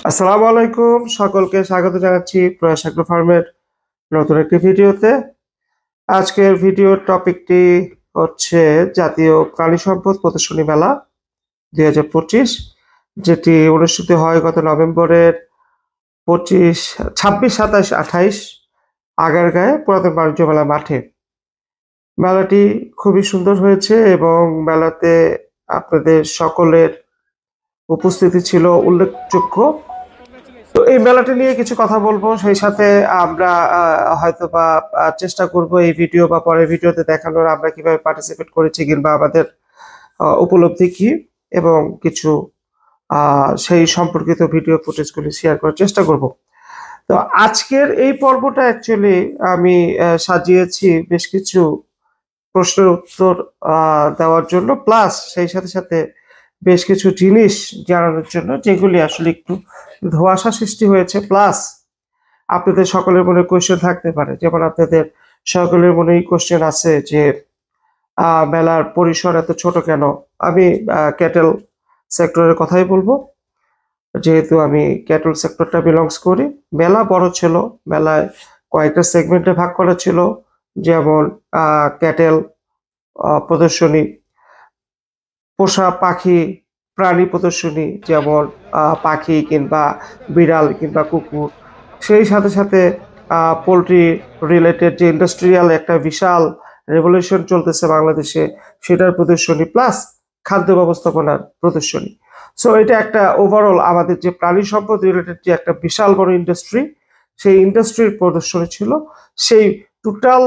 আসসালামু আলাইকুম, সকলকে স্বাগত জানাচ্ছি প্রয়াস অ্যাগ্রো ফার্মের নতুন একটি ভিডিওতে। আজকের ভিডিওর টপিকটি হচ্ছে জাতীয় প্রাণী সম্পদ প্রদর্শনী মেলা 2025, যেটি অনুষ্ঠিত হয় গত নভেম্বরের 25, 26, 27, 28 আগারগাঁয়ে পুরাতন বাণিজ্য মেলা মাঠে। মেলাটি খুবই সুন্দর হয়েছে এবং মেলাতে আপনাদের সকলের উপস্থিতি ছিল উল্লেখযোগ্য। তো এই মেলাটা নিয়ে কিছু কথা বলবো, সেই সাথে আমরা হয়তোবা চেষ্টা করব এই ভিডিও বা পরের ভিডিওতে দেখানোর আমরা কিভাবে পার্টিসিপেট করেছি কিংবা আমাদের উপলব্ধি কি, এবং কিছু সেই সম্পর্কিত ভিডিও ফুটেজগুলি শেয়ার করার চেষ্টা করব। তো আজকের এই পর্বটা অ্যাকচুয়ালি আমি সাজিয়েছি বেশ কিছু প্রশ্নের উত্তর দেওয়ার জন্য, প্লাস সেই সাথে সাথে বেশ কিছু জিনিস জানানোর জন্য যেগুলি আসলে একটু ধোঁয়াশা সৃষ্টি হয়েছে, প্লাস আপনাদের সকলের মনে কোয়েশ্চেন থাকতে পারে। যেমন আপনাদের সকলের মনেই কোয়েশ্চেন আছে যে মেলার পরিসর এত ছোট কেন। আমি ক্যাটেল সেক্টরের কথাই বলবো, যেহেতু আমি ক্যাটেল সেক্টরটা বিলংস করি। মেলা বড় ছিল, মেলায় কয়েকটা সেগমেন্টে ভাগ করা ছিল, যেমন ক্যাটেল প্রদর্শনী, পোষা পাখি প্রাণী প্রদর্শনী, যেমন পাখি কিংবা বিড়াল কিংবা কুকুর। সেই সাথে সাথে পোলট্রি রিলেটেড যে ইন্ডাস্ট্রিয়াল একটা বিশাল রেভলিউশন চলতেছে বাংলাদেশে, সেটার প্রদর্শনী, প্লাস খাদ্য ব্যবস্থাপনার প্রদর্শনী। সো এটা একটা ওভারঅল আমাদের যে প্রাণী সম্পদ রিলেটেড যে একটা বিশাল বড় ইন্ডাস্ট্রি, সেই ইন্ডাস্ট্রির প্রদর্শনী ছিল। সেই টোটাল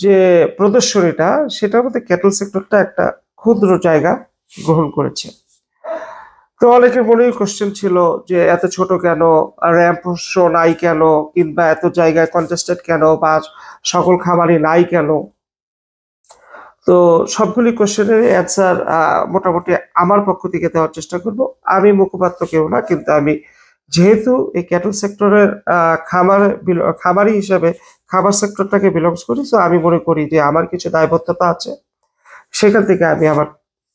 যে প্রদর্শনীটা, সেটার মধ্যে ক্যাটল সেক্টরটা একটা ক্ষুদ্র জায়গা গ্রহণ করেছে। তো অনেকের মনেই কোশ্চেন ছিল যে এত ছোট কেন, র্যাম্প শো নাই কেন, কিংবা এত জায়গায় কন্টেস্টেড কেন, বা সকল খামারই নাই কেন। তো সবগুলি কোশ্চেনের অ্যান্সার মোটামুটি আমার পক্ষ থেকে দেওয়ার চেষ্টা করব। আমি মুখপাত্র কেউ না, কিন্তু আমি যেহেতু এই ক্যাটল সেক্টরের খামারি হিসেবে খাবার সেক্টরটাকে বিলংস করি, তো আমি মনে করি যে আমার কিছু দায়বদ্ধতা আছে। সেখান থেকে আমি আমার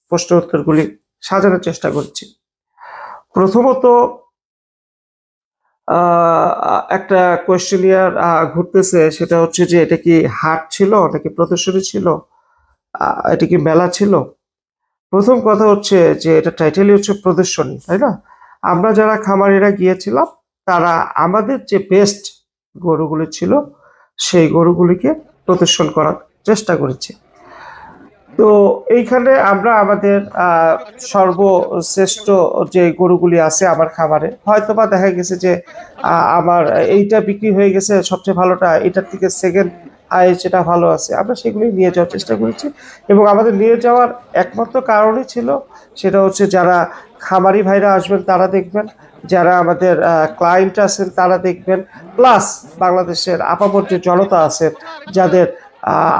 প্রশ্ন উত্তরগুলি সাজানোর চেষ্টা করছি। প্রথমত একটা কোয়েশ্চেনিয়ার ঘুরতেছে, সেটা হচ্ছে যে এটা কি হাট ছিল নাকি প্রদর্শনী ছিল, এটা কি মেলা ছিল। প্রথম কথা হচ্ছে যে এটা টাইটেলই হচ্ছে প্রদর্শনী, তাই না? আমরা যারা খামারিরা গিয়েছিলাম, তারা আমাদের যে বেস্ট গরুগুলি ছিল সেই গরুগুলিকে প্রদর্শন করার চেষ্টা করেছি। তো এইখানে আমরা আমাদের সর্বশ্রেষ্ঠ যে গরুগুলি আছে আমার খামারে, হয়তোবা দেখা গেছে যে আমার এইটা বিক্রি হয়ে গেছে সবচেয়ে ভালোটা, এটার থেকে সেকেন্ড হাই যেটা ভালো আছে, আমরা সেগুলি নিয়ে যাওয়ার চেষ্টা করেছি। এবং আমাদের নিয়ে যাওয়ার একমাত্র কারণই ছিল, সেটা হচ্ছে যারা খামারি ভাইরা আসবেন তারা দেখবেন, যারা আমাদের ক্লায়েন্ট আছেন তারা দেখবেন, প্লাস বাংলাদেশের আপামর যে জনতা আছেন, যাদের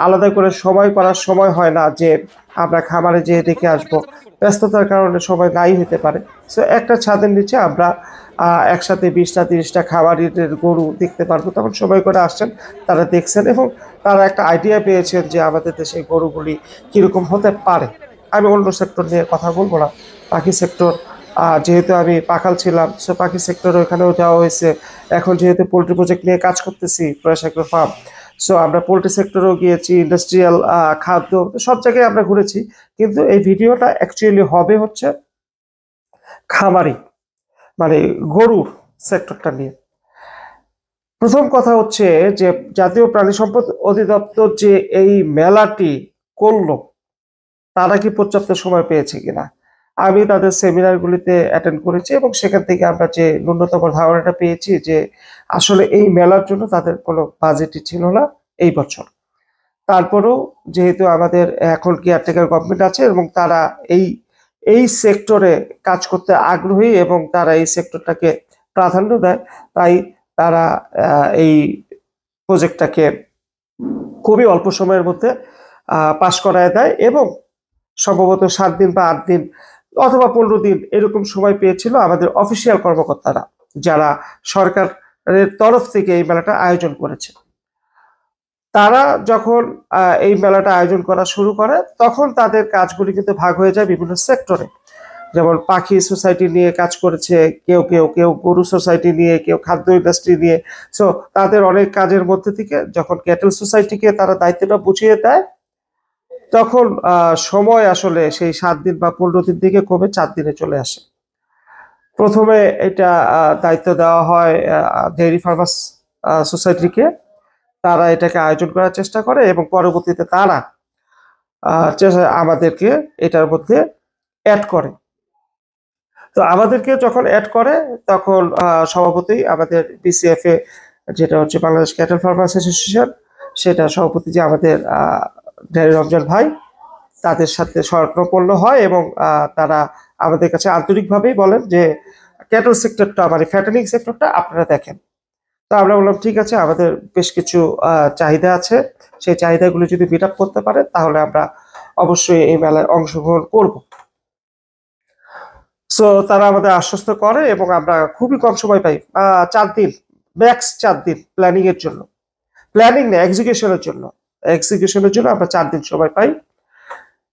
আলাদা করে সময় করার সময় হয় না যে আমরা খামারে যেয়ে দেখে আসবো, ব্যস্ততার কারণে সময় নাই হতে পারে। সো একটা ছাদের নিচে আমরা একসাথে 20টা 30টা খামারিদের গরু দেখতে পারবো। তখন সময় করে আসছেন, তারা দেখছেন এবং তারা একটা আইডিয়া পেয়েছেন যে আমাদের দেশে গরুগুলি কীরকম হতে পারে। আমি অন্য সেক্টর নিয়ে কথা বলবো না, পাখি সেক্টর, যেহেতু আমি পাখাল ছিলাম, সো পাখি সেক্টর ওখানেও যাওয়া হয়েছে। এখন যেহেতু পোলট্রি প্রজেক্ট নিয়ে কাজ করতেছি প্রয়াস অ্যাগ্রো ফার্ম, সো আমরা পোলট্রি সেক্টরেও গিয়েছি, ইন্ডাস্ট্রিয়াল খাদ্য, সব জায়গায় আমরা ঘুরেছি। কিন্তু এই ভিডিওটা অ্যাকচুয়ালি হবে হচ্ছে খামারি, মানে গরুর সেক্টরটা নিয়ে। প্রথম কথা হচ্ছে যে জাতীয় প্রাণী সম্পদ অধিদপ্তর যে এই মেলাটি করলো, তারা কি পর্যাপ্ত সময় পেয়েছে কিনা। আমি তাদের সেমিনারগুলিতে অ্যাটেন্ড করেছি এবং সেখান থেকে আমরা যে ন্যূনতম ধারণাটা পেয়েছি যে আসলে এই মেলার জন্য তাদের কোনো বাজেটই ছিল না এই বছর। তারপরেও যেহেতু আমাদের এখন কেয়ারটেকার গভর্নমেন্ট আছে এবং তারা এই এই সেক্টরে কাজ করতে আগ্রহী এবং তারা এই সেক্টরটাকে প্রাধান্য দেয়, তাই তারা এই প্রজেক্টটাকে খুবই অল্প সময়ের মধ্যে পাশ করায় দেয় এবং সম্ভবত 7 দিন বা 8 দিন অথবা 15 দিন এরকম সময় পেয়েছিল আমাদের অফিসিয়াল কর্মকর্তারা, যারা সরকারের তরফ থেকে এই মেলাটা আয়োজন করেছে। তারা যখন এই মেলাটা আয়োজন করা শুরু করে, তখন তাদের কাজগুলি কিন্তু ভাগ হয়ে যায় বিভিন্ন সেক্টরে। যেমন পাখি সোসাইটি নিয়ে কাজ করেছে, কেউ কেউ কেউ গরু সোসাইটি নিয়ে, কেউ খাদ্য ইন্ডাস্ট্রি নিয়ে। সো তাদের অনেক কাজের মধ্যে থেকে যখন ক্যাটেল সোসাইটিকে তারা দায়িত্বটা বুঝিয়ে দেয়, তখন সময় আসলে সেই 7 দিন বা 15 দিন থেকে কমে 4 দিনে চলে আসে। প্রথমে এটা দায়িত্ব দেওয়া হয় ডেইরি ফার্মার্স সোসাইটিকে। তারা এটাকে আয়োজন করার চেষ্টা করে এবং পরবর্তীতে তারা আমাদেরকে এটার মধ্যে অ্যাড করে। তো আমাদেরকে যখন অ্যাড করে তখন সভাপতি আমাদের বিসিএফ এ, যেটা হচ্ছে বাংলাদেশ ক্যাটেল ফার্মার্স অ্যাসোসিয়েশন, সেটা সভাপতি যে আমাদের রমজান ভাই, তাদের সাথে স্বর্ণপন্ন হয় এবং তারা আমাদের কাছে আন্তরিকভাবেই বলেন যে ক্যাটেল সেক্টরটা মানে ফ্যাটেনিং সেক্টরটা আপনারা দেখেন। তো আমরা বললাম ঠিক আছে, আমাদের বেশ কিছু চাহিদা আছে, সেই চাহিদাগুলো যদি মিট আপ করতে পারে তাহলে আমরা অবশ্যই এই মেলায় অংশগ্রহণ করব। সো তারা আমাদের আশ্বস্ত করে এবং আমরা খুবই কম সময় পাই, 4 দিন, ম্যাক্স 4 দিন প্ল্যানিং এর জন্য। প্ল্যানিং না, এক্সিকিউশনের জন্য। এক্সিকিউশনের জন্য আমরা 4 দিন সময় পাই।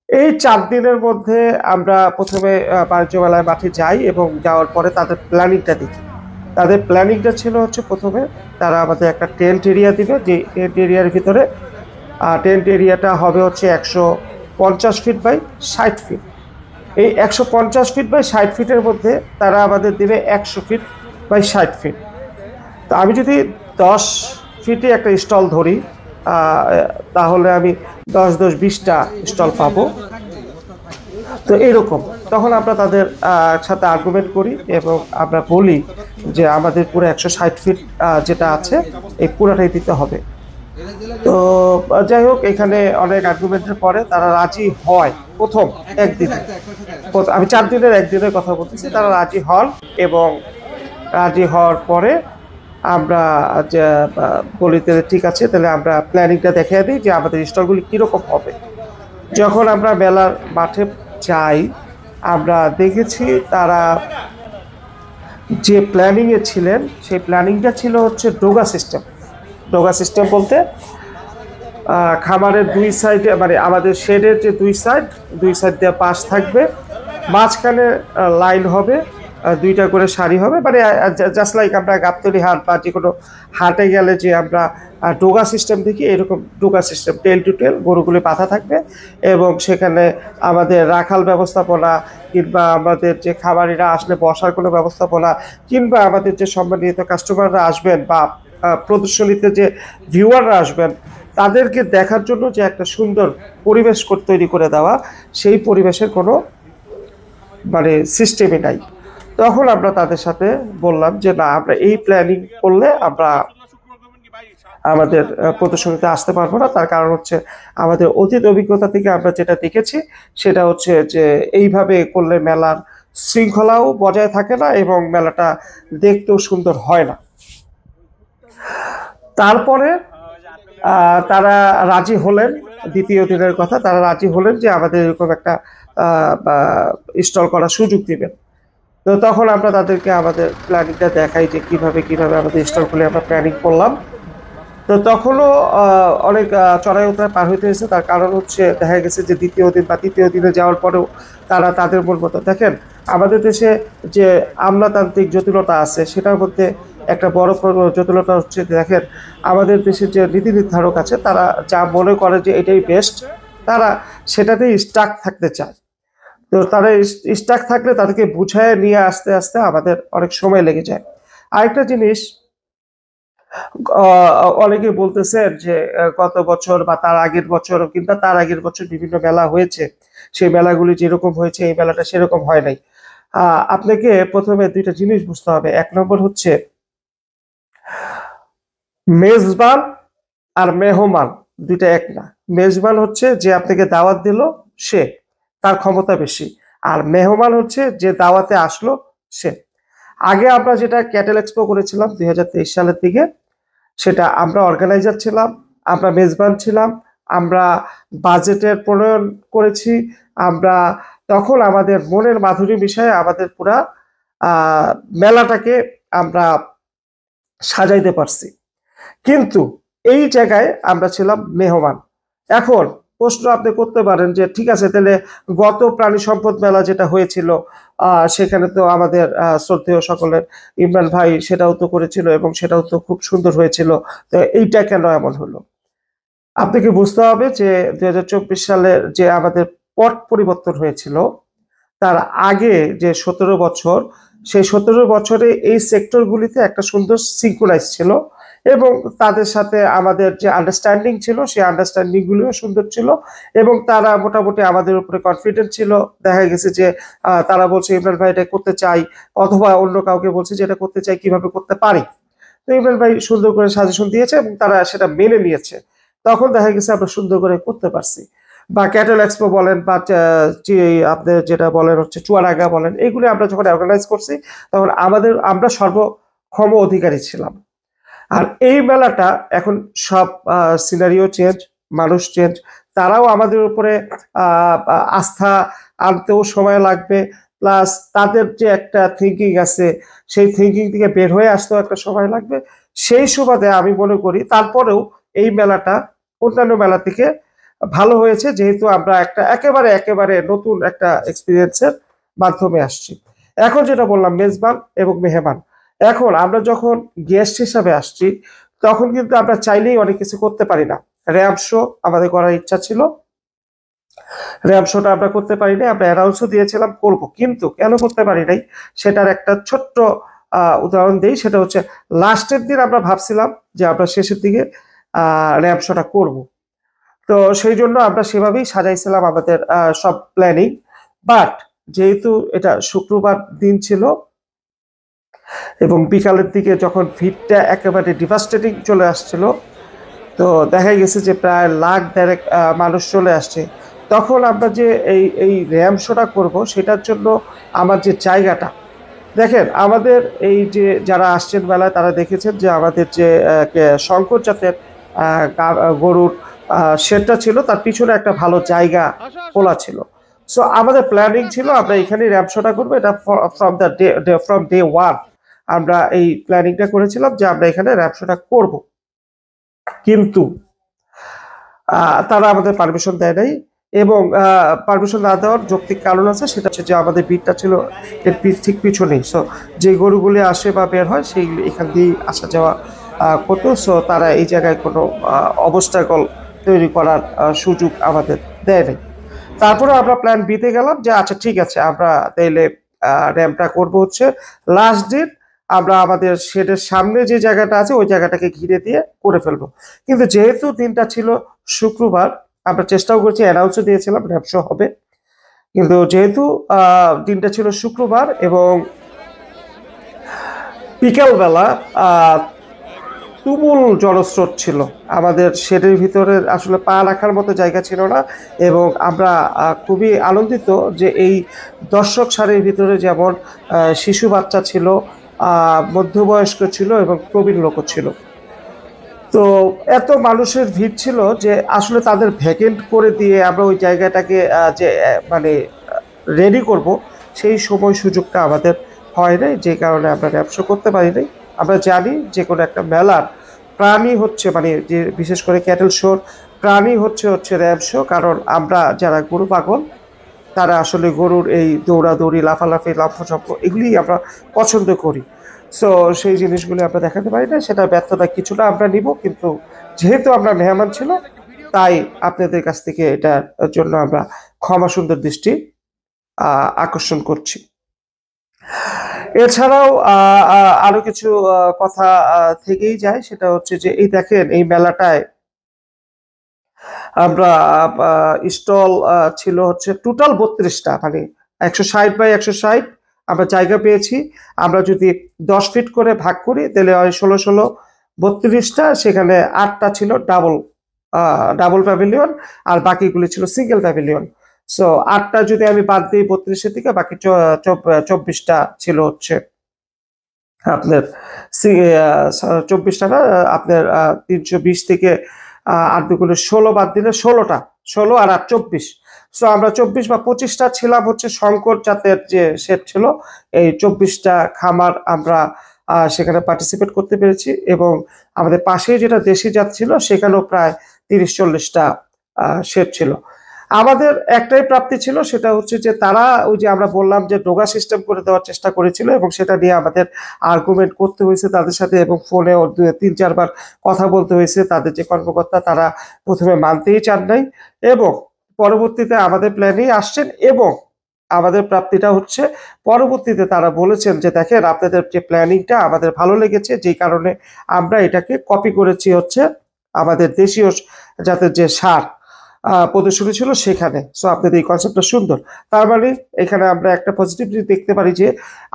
এই 4 দিনের মধ্যে আমরা প্রথমে বাণিজ্য মেলায় মাঠে যাই এবং যাওয়ার পরে তাদের প্ল্যানিংটা দেখি। তাদের প্ল্যানিংটা ছিল হচ্ছে প্রথমে তারা আমাদের একটা টেন্ট এরিয়া দিবে, যে টেন্ট এরিয়ার ভিতরে টেন্ট এরিয়াটা হবে হচ্ছে 150 ফিট বাই 60 ফিট। এই 150 ফিট বাই 60 ফিটের মধ্যে তারা আমাদের দেবে 100 ফিট বাই 60 ফিট। তো আমি যদি 10 ফিটে একটা স্টল ধরি, তাহলে আমি 10-10-20টা স্টল পাবো। তো এইরকম তখন আমরা তাদের সাথে আর্গুমেন্ট করি এবং আমরা বলি যে আমাদের পুরো 160 ফিট যেটা আছে এই পুরাটাই দিতে হবে। তো যাই হোক, এখানে অনেক আর্গুমেন্টের পরে তারা রাজি হয় প্রথম একদিনে। আমি 4 দিনের একদিনের কথা বলতেছি। তারা রাজি হন এবং রাজি হওয়ার পরে আমরা বলি ঠিক আছে, তাহলে আমরা প্ল্যানিংটা দেখিয়ে দিই যে আমাদের স্টলগুলি কীরকম হবে। যখন আমরা মেলার মাঠে যাই, আমরা দেখেছি তারা যে প্ল্যানিংয়ে ছিলেন সেই প্ল্যানিংটা ছিল হচ্ছে ডোগা সিস্টেম। ডোগা সিস্টেম বলতে খামারের 2 সাইডে, মানে আমাদের শেডের যে 2 সাইড দিয়ে পাশ থাকবে, মাঝখানে লাইন হবে, 2টা করে সারি হবে, মানে জাস্ট লাইক আমরা গাবতলী হাট বা যে কোনো হাটে গেলে যে আমরা ডোগা সিস্টেম দেখি, এরকম ডোগা সিস্টেম, টেল টু টেল গরুগুলি বাঁধা থাকবে এবং সেখানে আমাদের রাখাল ব্যবস্থাপনা কিংবা আমাদের যে খামারিরা আসলে বসার কোনো ব্যবস্থাপনা কিংবা আমাদের যে সম্মানিত কাস্টমাররা আসবেন বা প্রদর্শনীতে যে ভিউয়াররা আসবেন তাদেরকে দেখার জন্য যে একটা সুন্দর পরিবেশ তৈরি করে দেওয়া, সেই পরিবেশের কোনো মানে সিস্টেমই নাই। তখন আমরা তাদের সাথে বললাম যে না, আমরা এই প্ল্যানিং করলে আমরা আমাদের প্রদর্শনীতে আসতে পারবো না। তার কারণ হচ্ছে আমাদের অতীত অভিজ্ঞতা থেকে আমরা যেটা দেখেছি সেটা হচ্ছে যে এইভাবে করলে মেলার শৃঙ্খলাও বজায় থাকে না এবং মেলাটা দেখতেও সুন্দর হয় না। তারপরে তারা রাজি হলেন, দ্বিতীয় দিনের কথা, তারা রাজি হলেন যে আমাদের এরকম একটা স্টল করার সুযোগ দিবেন। তো তখন আমরা তাদেরকে আমাদের প্ল্যানিংটা দেখাই যে কিভাবে আমাদের স্টলগুলি আমরা প্ল্যানিং করলাম। তো তখনও অনেক চড়াই উতরাই পার হইতে হয়েছে। তার কারণ হচ্ছে দেখা গেছে যে দ্বিতীয় দিন বা তৃতীয় দিনে যাওয়ার পরেও তারা তাদের মন মতো, দেখেন আমাদের দেশে যে আমলাতান্ত্রিক জটিলতা আছে সেটার মধ্যে একটা বড় জটিলতা হচ্ছে, দেখেন আমাদের দেশের যে নীতি নির্ধারক আছে তারা যা মনে করে যে এটাই বেস্ট, তারা সেটাতেই স্টাক থাকতে চায়। তো তারা স্টাক থাকলে তাদেরকে বুঝায় নিয়ে আস্তে আস্তে আমাদের অনেক সময় লেগে যায়। আরেকটা জিনিস, অনেকে বলতেছেন যে গত বছর বা তার আগের বছর কিংবা তার আগের বছর বিভিন্ন মেলা হয়েছে, সেই মেলাগুলি যেরকম হয়েছে এই মেলাটা সেরকম হয় নাই। আপনাকে প্রথমে 2টা জিনিস বুঝতে হবে। 1 নম্বর হচ্ছে মেজবান আর মেহমান 2টা এক না। মেজবান হচ্ছে যে আপনাকে দাওয়াত দিল, সে, তার ক্ষমতা বেশি। আর মেহমান হচ্ছে যে দাওয়াতে আসলো, সে। আগে আমরা যেটা ক্যাটেল এক্সপো করেছিলাম 2023 সালের দিকে, সেটা আমরা অর্গানাইজার ছিলাম, আমরা মেজবান ছিলাম, আমরা বাজেটের প্রণয়ন করেছি, আমরা তখন আমাদের মনের মাধুরী বিষয়ে আমাদের পুরা মেলাটাকে আমরা সাজাইতে পারছি। কিন্তু এই জায়গায় আমরা ছিলাম মেহমান। এখন প্রশ্ন আপনি করতে পারেন যে ঠিক আছে, তাহলে গত প্রাণী সম্পদ মেলা যেটা হয়েছিল সেখানে তো আমাদের শ্রদ্ধেয় সকলের ইমরান ভাই সেটাও তো করেছিল এবং সেটাও তো খুব সুন্দর হয়েছিল, তো এইটা কেন এমন হলো? আপনাকে বুঝতে হবে যে 2024 সালের যে আমাদের পট পরিবর্তন হয়েছিল তার আগে যে 17 বছর, সেই 17 বছরে এই সেক্টরগুলিতে একটা সুন্দর সিঙ্ক্রোনাইজ ছিল এবং তাদের সাথে আমাদের যে আন্ডারস্ট্যান্ডিং ছিল সেই আন্ডারস্ট্যান্ডিং গুলিও সুন্দর ছিল এবং তারা মোটামুটি আমাদের উপরে কনফিডেন্ট ছিল। দেখা গেছে যে তারা বলছে ইমরান ভাই এটা করতে চাই, অথবা অন্য কাউকে বলছে যে এটা করতে চাই, কিভাবে করতে পারি। তো ইমরান ভাই সুন্দর করে সাজেশন দিয়েছে এবং তারা সেটা মেনে নিয়েছে। তখন দেখা গেছে আমরা সুন্দর করে করতে পারছি। বা ক্যাটেল এক্সপো বলেন বা আপনি যেটা বলেন হচ্ছে চুয়াডাঙ্গা বলেন, এইগুলি আমরা যখন অর্গানাইজ করছি তখন আমরা সর্বক্ষম অধিকারী ছিলাম। আর এই মেলাটা এখন সব সিনারিও চেঞ্জ, মানুষ চেঞ্জ, তারাও আমাদের উপরে আস্থা আনতেও সময় লাগবে, প্লাস তাদের যে একটা থিঙ্কিং আছে সেই থিঙ্কিং থেকে বের হয়ে আসতেও একটা সময় লাগবে। সেই সুবাদে আমি মনে করি তারপরেও এই মেলাটা অন্যান্য মেলা থেকে ভালো হয়েছে, যেহেতু আমরা একটা একেবারে নতুন একটা এক্সপিরিয়েন্সের মাধ্যমে আসছি। এখন যেটা বললাম মেজবান এবং মেহমান, এখন আমরা যখন গেস্ট হিসাবে আসছি তখন কিন্তু আমরা চাইলেই অনেক কিছু করতে পারি না। র্যাম্প শো আমাদের করার ইচ্ছা ছিল, র্যাম্প শোটা আমরা করতে পারি নাই, আমরা অ্যানাউন্সও দিয়েছিলাম করব, কিন্তু কেন করতে পারি নাই সেটার একটা ছোট্ট উদাহরণ দিই। সেটা হচ্ছে লাস্টের দিন আমরা ভাবছিলাম যে আমরা শেষের দিকে র্যাম্প শোটা করব, তো সেই জন্য আমরা সেভাবেই সাজাইছিলাম আমাদের সব প্ল্যানিং। বাট যেহেতু এটা শুক্রবার দিন ছিল এবং বিকালের দিকে যখন ভিড়টা একেবারে ডিভাস্টেটিং চলে আসছিল, তো দেখা গেছে যে প্রায় লাখ দেড়েক মানুষ চলে আসছে, তখন আমরা যে এই র্যাম্প শোটা করবো সেটার জন্য আমার যে জায়গাটা, দেখেন আমাদের এই যে যারা আসছেন মেলায় তারা দেখেছেন যে আমাদের যে শঙ্কর জাতের গরুর শেডটা ছিল তার পিছনে একটা ভালো জায়গা খোলা ছিল। সো আমাদের প্ল্যানিং ছিল আমরা এখানে র্যাম্প শোটা করবো, এটা ফ্রম ডে ওয়ান আমরা এই প্ল্যানিংটা করেছিলাম যে আমরা এখানে র্যাম্প শোটা করবো, কিন্তু তারা আমাদের পারমিশন দেয় নাই। এবং পারমিশন না দেওয়ার যৌক্তিক কারণ আছে, সেটা হচ্ছে যে আমাদের ভিড়টা ছিল এর ঠিক পিছনেই। সো যে গরুগুলি আসে বা বের হয় সেইগুলি এখান দিয়েই আসা যাওয়া করতো। সো তারা এই জায়গায় কোনো অবস্টাকল তৈরি করার সুযোগ আমাদের দেয় নাই। তারপরে আমরা প্ল্যান বিতে গেলাম যে আচ্ছা ঠিক আছে, আমরা তাইলে র্যাম্পটা করবো হচ্ছে লাস্ট দিন, আমরা আমাদের শেডের সামনে যে জায়গাটা আছে ওই জায়গাটাকে ঘিরে দিয়ে করে ফেলবো। কিন্তু যেহেতু দিনটা ছিল শুক্রবার, আমরা চেষ্টাও করছি, অ্যানাউন্সও দিয়েছিলাম র্যাম্প শো হবে, কিন্তু যেহেতু দিনটা ছিল শুক্রবার এবং বিকালবেলা তুমুল জনস্রোত ছিল, আমাদের শেডের ভিতরে আসলে পা রাখার মতো জায়গা ছিল না। এবং আমরা খুবই আনন্দিত যে এই দর্শক সারির ভিতরে যেমন শিশু বাচ্চা ছিল, মধ্যবয়স্ক ছিল এবং প্রবীণ লোকও ছিল। তো এত মানুষের ভিড় ছিল যে আসলে তাদের ভ্যাকেন্ট করে দিয়ে আমরা ওই জায়গাটাকে যে মানে রেডি করব সেই সময় সুযোগটা আমাদের হয় নাই, যে কারণে আমরা র্যাম্প শো করতে পারি নাই। আমরা জানি যে কোনো একটা মেলার প্রাণী হচ্ছে মানে যে বিশেষ করে ক্যাটেল শোর প্রাণী হচ্ছে র্যাম্প শো, কারণ আমরা যারা গরু পাগল তারা আসলে গরুর এই দৌড়াদৌড়ি, লাফালাফি, লাফঝাপ এগুলি আমরা পছন্দ করি। সো সেই জিনিসগুলি আমরা দেখাতে পারি না, সেটা ব্যর্থতা কিছুটা আমরা নিব, কিন্তু যেহেতু আমরা মেহমান ছিল তাই আপনাদের কাছ থেকে এটার জন্য আমরা ক্ষমা সুন্দর দৃষ্টি আকর্ষণ করছি। এছাড়াও আরো কিছু কথা থেকেই যায়, সেটা হচ্ছে যে এই দেখেন এই মেলাটায় আমরা স্টল ছিল হচ্ছে টোটাল 32টা, মানে 160 বাই 160 আমরা জায়গা পেয়েছি। আমরা যদি 10 ফিট করে ভাগ করি তাহলে হয় 16 32টা, সেখানে 8টা ছিল ডাবল প্যাভিলিয়ন আর বাকিগুলি ছিল সিঙ্গেল প্যাভিলিয়ন। সো 8টা যদি আমি বাদ দিই 32-এর থেকে, বাকি 24টা ছিল হচ্ছে আপনার 24টা না, আপনার 320 থেকে 8 দুগুণে 16 বাদ দিলে 16টা, 16 আর 8 24। সো আমরা 24 বা 25টা ছিলাম হচ্ছে শঙ্কর জাতের যে সেট ছিল, এই 24টা খামার আমরা সেখানে পার্টিসিপেট করতে পেরেছি। এবং আমাদের পাশেই যেটা দেশি জাত ছিল সেখানেও প্রায় 30-40টা শেড ছিল। আমাদের একটাই প্রাপ্তি ছিল, সেটা হচ্ছে যে তারা ওই যে আমরা বললাম যে ডোগা সিস্টেম করে দেওয়ার চেষ্টা করেছিল এবং সেটা নিয়ে আমাদের আর্গুমেন্ট করতে হয়েছে তাদের সাথে এবং ফোনে 3-4 বার কথা বলতে হয়েছে। তাদের যে কর্মকর্তা তারা প্রথমে মানতেই চান নাই এবং পরবর্তীতে আমাদের প্ল্যানেই আসছেন এবং আমাদের প্রাপ্তিটা হচ্ছে পরবর্তীতে তারা বলেছেন যে দেখেন আপনাদের যে প্ল্যানিংটা আমাদের ভালো লেগেছে, যেই কারণে আমরা এটাকে কপি করেছি হচ্ছে আমাদের দেশীয় জাতের যে সার প্রদর্শনী ছিল সেখানে। সো আপনাদের এই কনসেপ্টটা সুন্দর। তার মানে এখানে আমরা একটা পজিটিভ দেখতে পারি যে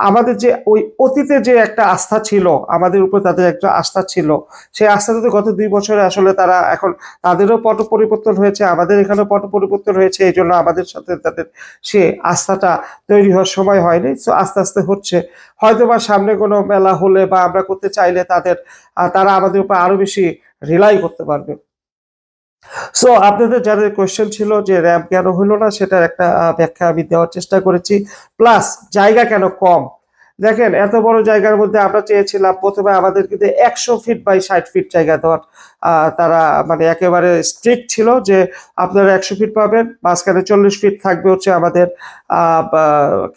আমাদের যে ওই অতীতে যে একটা আস্থা ছিল, আমাদের উপর তাদের একটা আস্থা ছিল, সেই আস্থাটা তো গত 2 বছরে আসলে তারা এখন তাদেরও পট পরিবর্তন হয়েছে, আমাদের এখানেও পট পরিবর্তন হয়েছে। এই জন্য আমাদের সাথে তাদের সে আস্থাটা তৈরি হওয়ার সময় হয়নি। সো আস্তে আস্তে হচ্ছে। হয়তো বা সামনে কোনো মেলা হলে বা আমরা করতে চাইলে তারা আমাদের উপর আরো বেশি রিলাই করতে পারবে। সো আপনাদের যাদের কোয়েশ্চেন ছিল যে র্যাম কেন হলো না, সেটার একটা ব্যাখ্যা আমি দেওয়ার চেষ্টা করেছি। প্লাস জায়গা কেন কম, দেখেন এত বড় জায়গার মধ্যে আমরা চেয়েছিলাম প্রথমে আমাদের কিন্তু 100 ফিট বাই 60 ফিট জায়গা দেওয়ার। তারা মানে একেবারে স্ট্রিক্ট ছিল যে আপনারা 100 ফিট পাবেন, মাঝখানে 40 ফিট থাকবে হচ্ছে আমাদের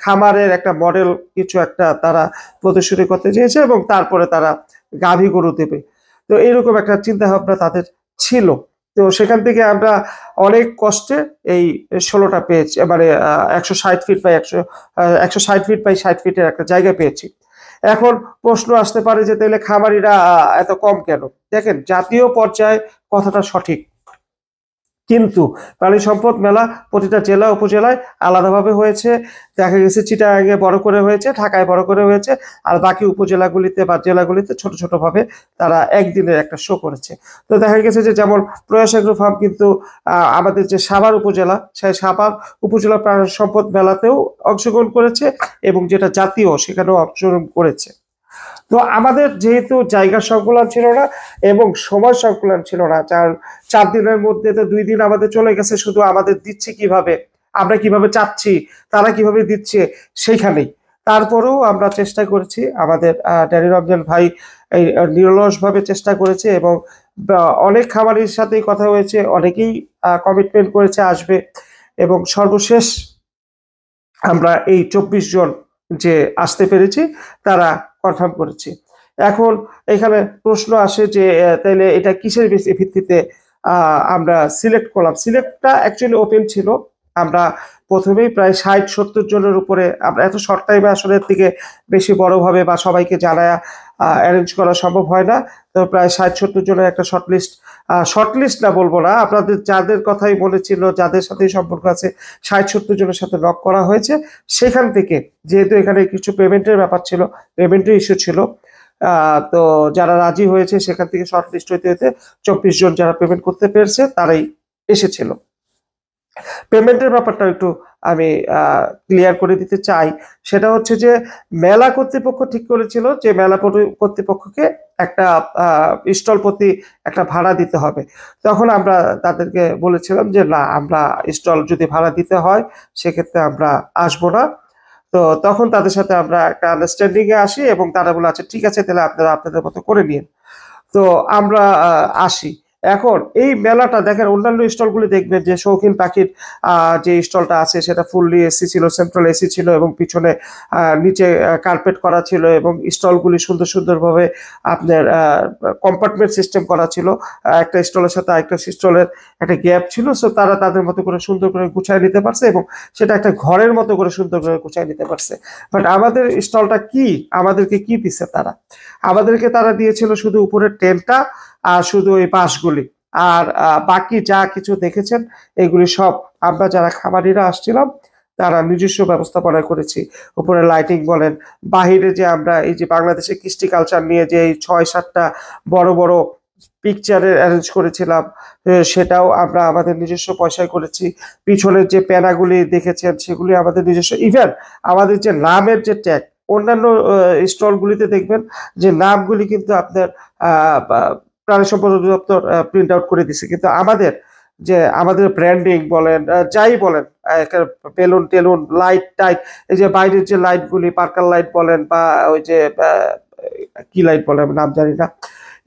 খামারের একটা মডেল কিছু একটা তারা প্রদর্শনী করতে চেয়েছে এবং তারপরে তারা গাভী গরু দেবে। তো এইরকম একটা চিন্তা ভাবনা তাদের ছিল। তো সেখান থেকে আমরা অনেক কষ্টে এই 16টা পেয়েছি, মানে 160 ফিট বাই 160 ফিট বাই 60 ফিটের একটা জায়গা পেয়েছি। এখন প্রশ্ন আসতে পারে যে তাহলে খামারিরা এত কম কেন? দেখেন জাতীয় পর্যায়ে কথাটা সঠিক, কিন্তু প্রাণী সম্পদ মেলা প্রতিটা জেলা উপজেলায় আলাদাভাবে হয়েছে। দেখা গেছে চিটাগাঙে বড় করে হয়েছে, ঢাকায় বড় করে হয়েছে, আর বাকি উপজেলাগুলিতে বা জেলাগুলিতে ছোট ছোট ভাবে তারা একদিনের একটা শো করেছে। তো দেখা গেছে যে যেমন প্রয়াস এগ্রো ফার্ম কিন্তু আমাদের যে সাভার উপজেলা, সেই সাভার উপজেলা প্রাণী সম্পদ মেলাতেও অংশগ্রহণ করেছে এবং যেটা জাতীয় সেখানেও অংশগ্রহণ করেছে। তো আমাদের যেহেতু জায়গা সংকুলান ছিল না এবং সময় সংকুলান ছিল না, 4 দিনের মধ্যে তো 2 দিন আমাদের চলে গেছে শুধু আমাদের দিচ্ছে কিভাবে, আমরা কিভাবে চাচ্ছি, তারা কিভাবে দিচ্ছে সেইখানেই। তারপরেও আমরা চেষ্টা করেছি, আমাদের ড্যানি রমজান ভাই এই নিরলসভাবে চেষ্টা করেছে এবং অনেক খামারির সাথেই কথা হয়েছে, অনেকেই কমিটমেন্ট করেছে আসবে এবং সর্বশেষ আমরা এই 24 জন যে আসতে পেরেছি তারা কনফার্ম করেছি। এখন এখানে প্রশ্ন আসে যে তাইলে এটা কিসের ভিত্তিতে আমরা সিলেক্ট করলাম? সিলেক্টটা অ্যাকচুয়ালি ওপেন ছিল। আমরা প্রথমেই প্রায় 60-70 জনের উপরে, আমরা এত শর্ট টাইমে আসলে এর থেকে বেশি বড়ভাবে বা সবাইকে জানায়া অ্যারেঞ্জ করা সম্ভব হয় না। তো প্রায় 60-70 জনের একটা শর্টলিস্ট না বলবো না, আপনাদের যাদের কথাই মনে ছিল, যাদের সাথেই সম্পর্ক আছে, 60-70 জনের সাথে লক করা হয়েছে। সেখান থেকে যেহেতু এখানে কিছু পেমেন্টের ব্যাপার ছিল, পেমেন্টের ইস্যু ছিল, তো যারা রাজি হয়েছে সেখান থেকে শর্টলিস্ট হইতে হইতে 24 জন যারা পেমেন্ট করতে পেরেছে তারাই এসেছিল। পেমেন্টের ব্যাপারটা একটু আমি ক্লিয়ার করে দিতে চাই। সেটা হচ্ছে যে মেলা কর্তৃপক্ষ ঠিক করেছিল যে মেলা কর্তৃপক্ষকে একটা স্টল প্রতি একটা ভাড়া দিতে হবে। তখন আমরা তাদেরকে বলেছিলাম যে না, আমরা স্টল যদি ভাড়া দিতে হয় সেক্ষেত্রে আমরা আসবো না। তো তখন তাদের সাথে আমরা একটা আন্ডারস্ট্যান্ডিং এ আসি এবং তারা বলে আচ্ছা ঠিক আছে তাহলে আপনারা আপনাদের মতো করে নিন। তো আমরা আসি। এখন এই মেলাটা দেখেন, অন্যান্য স্টলগুলি দেখবেন যে শৌখিন পাখির যে স্টলটা আছে সেটা ফুললি এসি ছিল, সেন্ট্রাল এসি ছিল এবং পিছনে নিচে কার্পেট করা ছিল এবং স্টলগুলি সুন্দর সুন্দরভাবে আপনার কম্পার্টমেন্ট সিস্টেম করা ছিল। একটা স্টলের সাথে আরেকটা স্টলের একটা গ্যাপ ছিল। সো তারা তাদের মতো করে সুন্দর করে গুছায় নিতে পারছে এবং সেটা একটা ঘরের মতো করে সুন্দর করে গুছায় নিতে পারছে। বাট আমাদের স্টলটা কি, আমাদেরকে কি দিচ্ছে তারা? আমাদেরকে তারা দিয়েছিল শুধু উপরের টেন্টটা আর শুধু ওই বাঁশগুলি, আর বাকি যা কিছু দেখেছেন এগুলি সব আমরা যারা খামারিরা আসছিলাম তারা নিজস্ব ব্যবস্থাপনা করেছি। উপরে লাইটিং বলেন, বাহিরে যে আমরা এই যে বাংলাদেশের কৃষ্টি কালচার নিয়ে যে এই 6-7টা বড় বড় পিকচারের অ্যারেঞ্জ করেছিলাম, সেটাও আমরা আমাদের নিজস্ব পয়সায় করেছি। পিছনের যে প্যানাগুলি দেখেছেন সেগুলি আমাদের নিজস্ব। ইভেন আমাদের যে নামের যে ট্যাগ, অন্যান্য স্টলগুলিতে দেখবেন যে নামগুলি কিন্তু আপনার প্রাণী সম্পদ অধিদপ্তর প্রিন্ট আউট করে দিছে, কিন্তু আমাদের ব্র্যান্ডিং বলেন, যাই বলেন, বেলুন টেলুন লাইট টাইট, এই যে বাইরের যে লাইটগুলি পার্কার লাইট বলেন বা ওই যে কি লাইট বলে আমি নাম জানি না,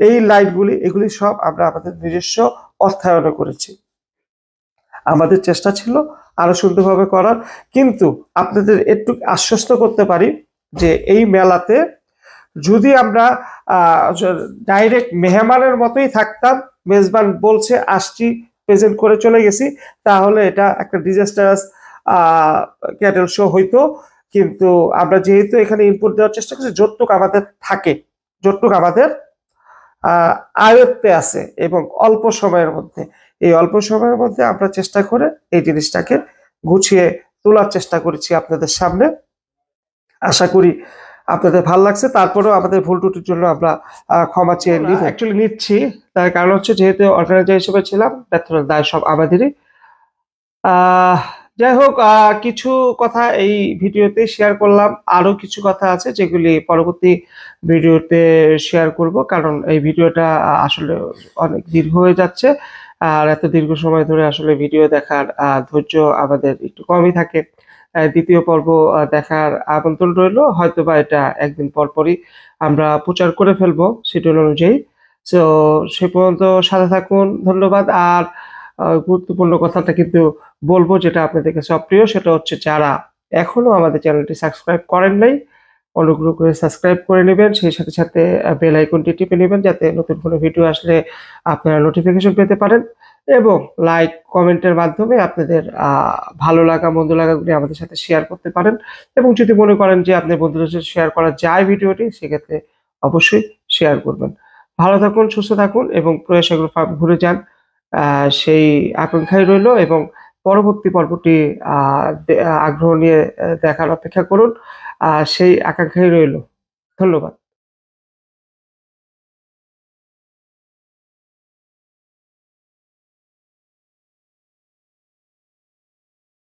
এই লাইটগুলি এগুলি সব আমরা আমাদের নিজস্ব অর্থায়নে করেছি। আমাদের চেষ্টা ছিল আরো সুন্দরভাবে করার, কিন্তু আপনাদের একটু আশ্বস্ত করতে পারি যে এই মেলাতে যদি আমরা ডাইরেক্ট মেহমানের মতোই থাকতাম, মেজবান বলছে আসছি, প্রেজেন্ট করে চলে গেছি, তাহলে এটা একটা ডিজাস্টারাস ক্যাটেল শো হইতো। কিন্তু আমরা যেহেতু এখানে ইনপুট দেওয়ার চেষ্টা করছি, যতটুকু আমাদের থাকে, যতটুকু আমাদের আয়ত্তে আছে এবং অল্প সময়ের মধ্যে, এই অল্প সময়ের মধ্যে আমরা চেষ্টা করে এই জিনিসটাকে গুছিয়ে তোলার চেষ্টা করেছি আপনাদের সামনে। আশা করি আপনাদের ভালো লাগছে। তারপরেও আমাদের ভুল ত্রুটির জন্য আমরা ক্ষমা চেয়ে নিচ্ছি। তার কারণ হচ্ছে যেহেতু অর্গানাইজার হিসেবে ছিলাম, ব্যর্থতার দায় সব আমাদেরই। যাই হোক, কিছু কথা এই ভিডিওতে শেয়ার করলাম, আরো কিছু কথা আছে যেগুলি পরবর্তী ভিডিওতে শেয়ার করব, কারণ এই ভিডিওটা আসলে অনেক দীর্ঘ হয়ে যাচ্ছে, আর এত দীর্ঘ সময় ধরে আসলে ভিডিও দেখার ধৈর্য আমাদের একটু কমই থাকে। দ্বিতীয় পর্ব দেখার আমন্ত্রণ রইল, হয়তোবা এটা একদিন পর পরই আমরা প্রচার করে ফেলবো শিডিউল অনুযায়ী। তো সে পর্যন্ত সাথে থাকুন, ধন্যবাদ। আর গুরুত্বপূর্ণ কথাটা কিন্তু বলবো, যেটা আপনাদের কাছে অপ্রিয়, সেটা হচ্ছে যারা এখনো আমাদের চ্যানেলটি সাবস্ক্রাইব করেন নাই, অনুগ্রহ করে সাবস্ক্রাইব করে নেবেন, সেই সাথে সাথে বেল আইকনটি টিপে নেবেন, যাতে নতুন কোনো ভিডিও আসলে আপনারা নোটিফিকেশন পেতে পারেন, এবং লাইক কমেন্টের মাধ্যমে আপনাদের ভালো লাগা মন্দ লাগাগুলি আমাদের সাথে শেয়ার করতে পারেন। এবং যদি মনে করেন যে আপনার বন্ধুদের সাথে শেয়ার করা যায় ভিডিওটি, সেক্ষেত্রে অবশ্যই শেয়ার করবেন। ভালো থাকুন, সুস্থ থাকুন এবং প্রয়াস এগ্রো ফার্ম ঘুরে যান, সেই আকাঙ্ক্ষাই রইল। এবং পরবর্তী পর্বটি আগ্রহ নিয়ে দেখার অপেক্ষা করুন, সেই আকাঙ্ক্ষাই রইল। ধন্যবাদ।